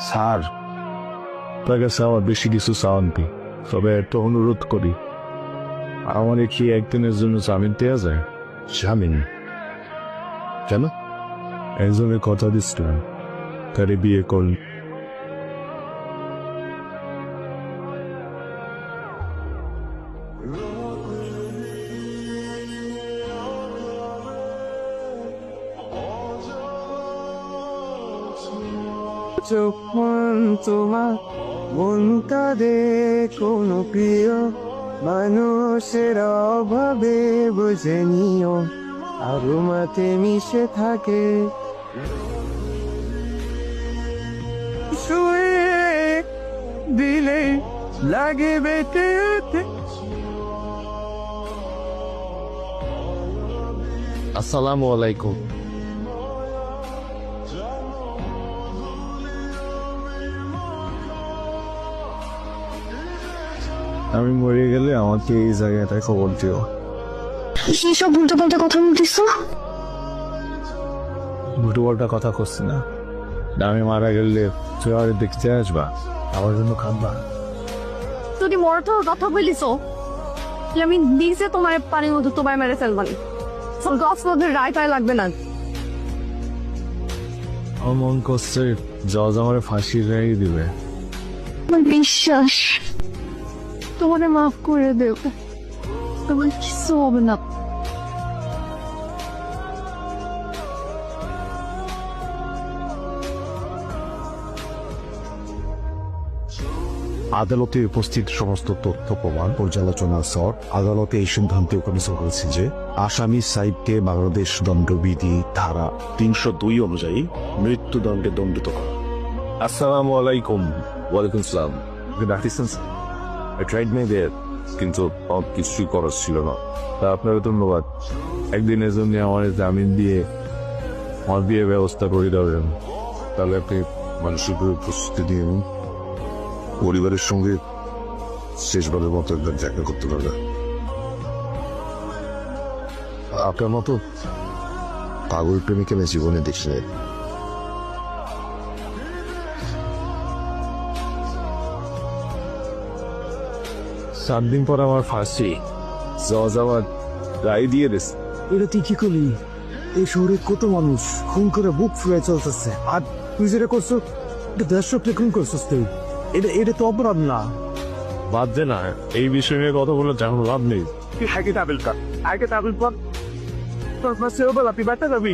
Sir, তার কাছে আমার বেশি কিছু চাওয়াননি, তবে একটা অনুরোধ করি, আমার কি একদিনের জন্য জামিন দেওয়া যায়? জামিন? কেন? একজনের কথা দিচ্ছিলাম, তারে বিয়ে করল। যখন তোমার মন কাঁদে কোনো প্রিয় মানুষের অভাবে বুঝে নিও, আরো মাতে মিশে থাকে শুয়ে দিলে লাগে বেঁটে উঠে। আসসালামু আলাইকুম। আমি মরে গেলে আমাকে এই জায়গাটায় খবর দিও। সব উল্টো পাল্টা কথা বলতেছ। ভুটুবলটা কথা করছি না, আমি মারা গেলে তুই আর দেখতে আসবা, আমার জন্য খাবা। যদি মরতো কথা বলিস আমি নিজে তোমার পানির মধ্যে তোমায় মেরে ফেলবানি, গাছ মধ্যে রায় টায় লাগবে না। আমার মন করছে জজ আমার ফাঁসির রায় দিবে। আমার বিশ্বাস তোমারে মাফ করে দেব, তোমার কিছু হবে না। আদালতে উপস্থিত সমস্ত তথ্য প্রমাণ পর্যালোচনার পর আদালতে এই সিদ্ধান্তে উপনীত হয়েছে যে আসামি সাইদকে বাংলাদেশ দণ্ডবিধি ধারা 302 অনুযায়ী মৃত্যুদণ্ডে দণ্ডিত করা। আসসালামু আলাইকুম। ওয়ালাইকুম সালাম। ডাকতেছেন? I tried my best, কিন্তু কিছুই করার ছিল না। তা আপনাকে ধন্যবাদ, একদিনের জন্য আমার জামিন দিয়ে আমার বিয়ে ব্যবস্থা করে দেবেন। তাহলে আপনি মানসিকভাবে প্রস্তুতি নিয়ে নিন, পরিবারের সঙ্গে শেষবারের মতো একবার দেখা করতে পারবে। আপনার মতো পাগল প্রেমিক আমি জীবনে দেখিনি। 7 দিন পর আমার ফাঁসি, জজ আমার রায় দিয়ে দিস। এটা তুই কি করলি? এই শহরে কত মানুষ খুন করে বুক ফুলে চলতেছে, আর তুই যেটা করছো এটা দেড়শোকে খুন করছিস তুই। এটা তো অপরাধ না। বাদ দে না, এই বিষয় নিয়ে কথা বলে তেমন লাভ নেই। তুই আগে তাবিল কর, আগে তাবিল কর, তোর পাশে বল আপনি বাটা যাবি।